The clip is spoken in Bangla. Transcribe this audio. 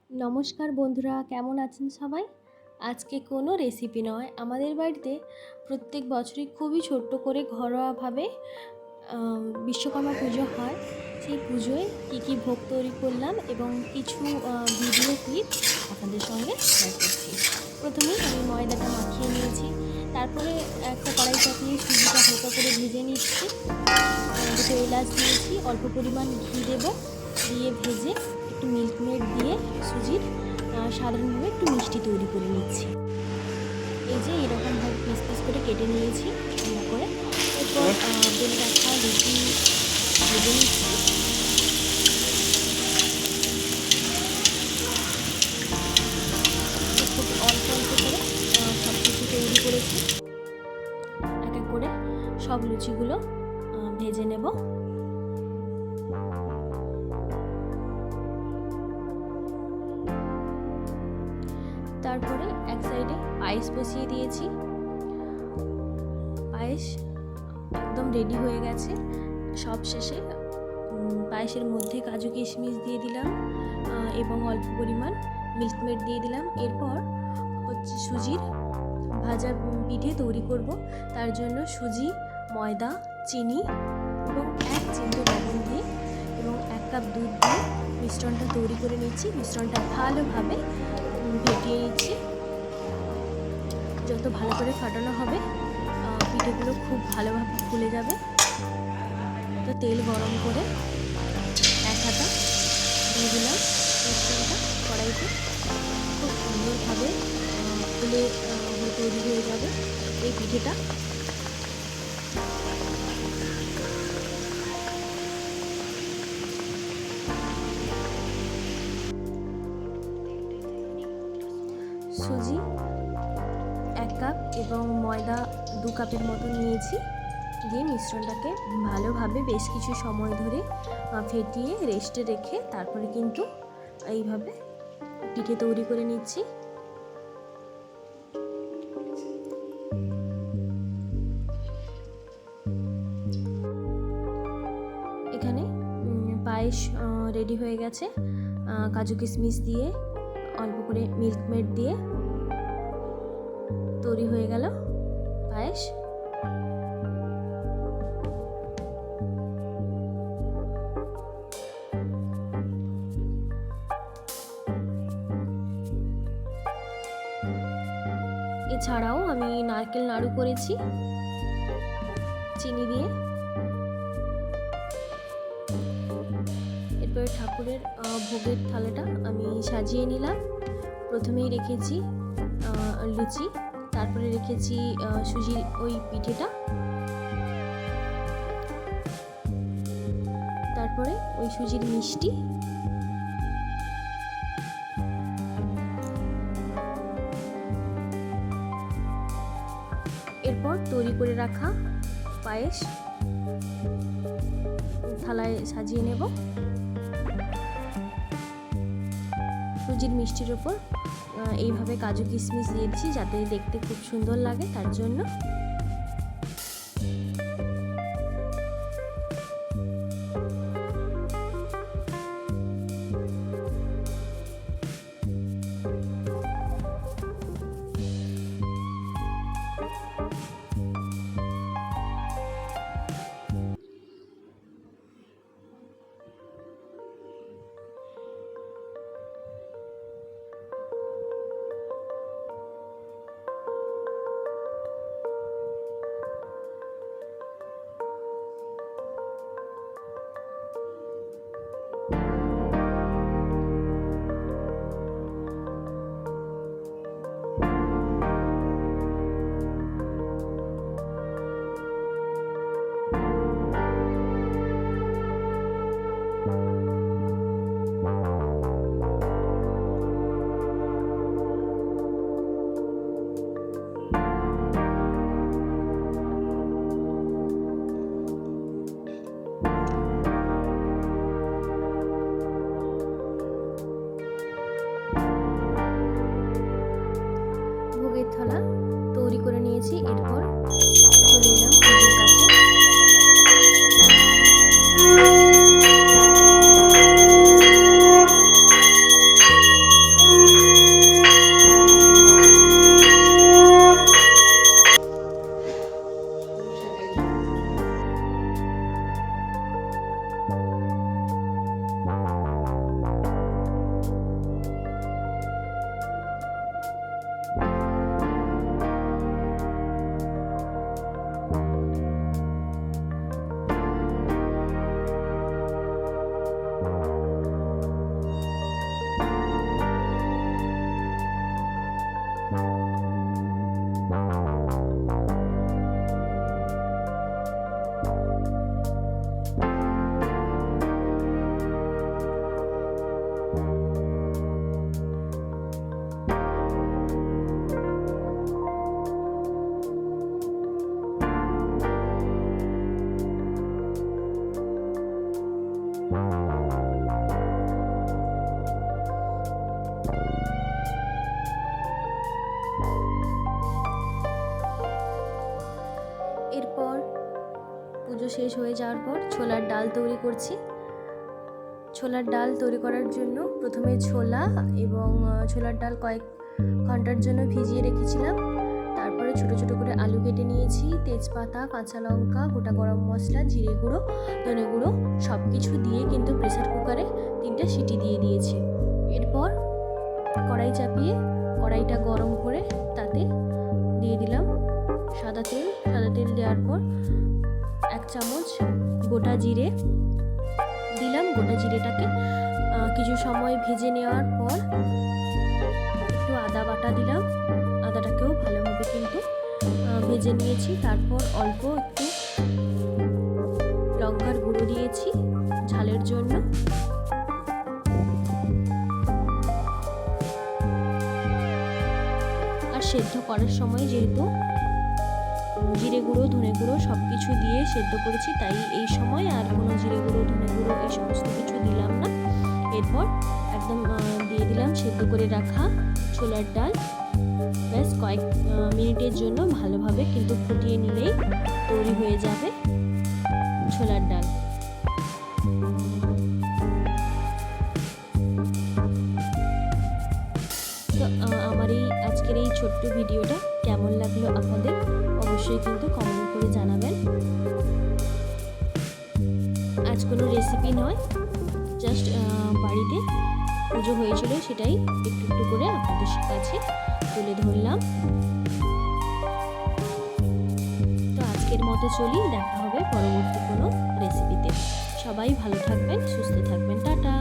নমস্কার বন্ধুরা, কেমন আছেন সবাই? আজকে কোনো রেসিপি নয়, আমাদের বাড়িতে প্রত্যেক বছরই খুবই ছোট্ট করে ঘরোয়াভাবে বিশ্বকর্মা পুজো হয়। সেই পুজোয় কী ভোগ তৈরি করলাম এবং কিছু ভিডিও ক্লিপ আপনাদের সঙ্গে শেয়ার করছি। প্রথমেই আমি ময়দাটা মাখিয়ে নিয়েছি, তারপরে একটা কড়াই চাপিয়ে সুজিটা হালকা করে ভেজে নিচ্ছি। দুটো এলাচ দিয়েছি, অল্প পরিমাণ ঘি দেবো, দিয়ে ভেজে একটু মিল্ক মেড দিয়ে সুজির সাধারণভাবে একটু মিষ্টি তৈরি করে নিচ্ছি। এই যে এরকমভাবে পিস পিস করে কেটে নিয়েছি ঠান্ডা করে। এরপর বেলে রাখা লুচি ভেজে নিচ্ছি। খুব অল্প অল্প করে সব কিছু তৈরি করেছি। এক এক করে সব লুচিগুলো ভেজে নেব। তারপরে এক সাইডে পায়েস বসিয়ে দিয়েছি। পায়েস একদম রেডি হয়ে গেছে। সব শেষে পায়েসের মধ্যে কাজু কিশমিশ দিয়ে দিলাম এবং অল্প পরিমাণ মিল্ক মেড দিয়ে দিলাম। এরপর হচ্ছে সুজির ভাজা পিঠে তৈরি করব। তার জন্য সুজি, ময়দা, চিনি এবং 1 চিমটে লবণ দিয়ে এবং 1 কাপ দুধ দিয়ে মিশ্রণটা তৈরি করে নিচ্ছি। মিশ্রণটা ভালোভাবে ফেটিয়ে নিচ্ছি। যত ভালো করে ফাটানো হবে পিঠেগুলো খুব ভালোভাবে ফুলে যাবে। তো তেল গরম করে 1 হাতা দিয়ে দিলাম মিশ্রণটা কড়াইতে। খুব সুন্দরভাবে ফুলে তৈরি হয়ে যাবে এই পিঠেটা। সুজি 1 কাপ এবং ময়দা 2 কাপের মতো নিয়েছি, দিয়ে মিশ্রণটাকে ভালোভাবে বেশ কিছু সময় ধরে ফেটিয়ে রেস্টে রেখে তারপরে কিন্তু এইভাবে পিঠে তৈরি করে নিচ্ছি। এখানে পায়েস রেডি হয়ে গেছে। কাজু কিশমিশ দিয়ে অল্প করে মিল্ক মেড দিয়ে তৈরি হয়ে গেল পায়েস। এছাড়াও আমি নারকেল নাড়ু করেছি চিনি দিয়ে। এরপরে ঠাকুরের ভোগের থালাটা আমি সাজিয়ে নিলাম। প্রথমেই রেখেছি লুচি, তারপরে রেখেছি সুজির ওই পিঠেটা, তারপরে ওই সুজির মিষ্টি, এরপর তৈরি করে রাখা পায়েস থালায় সাজিয়ে নেব। সুজির মিষ্টির ওপর এইভাবে কাজু কিশমিশ দিয়েছি যাতে দেখতে খুব সুন্দর লাগে, তার জন্য। ভোগের থালা তৈরি করে নিয়েছি। এরপর চলে এলাম পুজোর কাছে। শেষ হয়ে যাওয়ার পর ছোলার ডাল তৈরি করছি। ছোলার ডাল তৈরি করার জন্য প্রথমে ছোলা এবং ছোলার ডাল কয়েক ঘন্টার জন্য ভিজিয়ে রেখেছিলাম। তারপরে ছোট ছোট করে আলু কেটে নিয়েছি, তেজপাতা, কাঁচা লঙ্কা, গোটা গরম মশলা, জিরে গুঁড়ো, ধনে গুঁড়ো সব কিছু দিয়ে কিন্তু প্রেসার কুকারে 3টে সিটি দিয়ে দিয়েছি। এরপর কড়াই চাপিয়ে কড়াইটা গরম করে তাতে দিয়ে দিলাম সাদা তেল। সাদা তেল দেওয়ার পর 1 চামচ গোটা জিরে দিলাম। গোটা জিরেটাকে কিছু সময় ভেজে নেওয়ার পর একটু আদা বাটা দিলাম। আদাটাকেও ভালোভাবে কিন্তু ভেজে নিয়েছি। তারপর অল্প একটু লঙ্কার গুঁড়ো দিয়েছি ঝালের জন্য। আর সেদ্ধ করার সময় যেহেতু জিরে গুঁড়ো, ধনে গুঁড়ো সব কিছু দিয়ে সেদ্ধ করেছি, তাই এই সময় আর কোনো জিরে গুঁড়ো, ধনে গুঁড়ো এই সমস্ত কিছু দিলাম না। এরপর একদম দিয়ে দিলাম সেদ্ধ করে রাখা ছোলার ডাল। ব্যাস কয়েক মিনিটের জন্য ভালোভাবে কিন্তু ফুটিয়ে নিলেই তৈরি হয়ে যাবে ছোলার ডাল। তো আমার এই আজকের এই ছোট্ট ভিডিওটা কেমন লাগলো আপনাদের অবশ্যই কিন্তু কমেন্ট করে জানাবেন। আজ কোনো রেসিপি নয়, জাস্ট বাড়িতে পুজো হয়েছিল সেটাই একটু একটু করে আপনাদের কাছে তুলে ধরলাম। তো আজকের মতো চলি, দেখা হবে পরবর্তী কোনো রেসিপিতে। সবাই ভালো থাকবেন, সুস্থ থাকবেন, টাটা।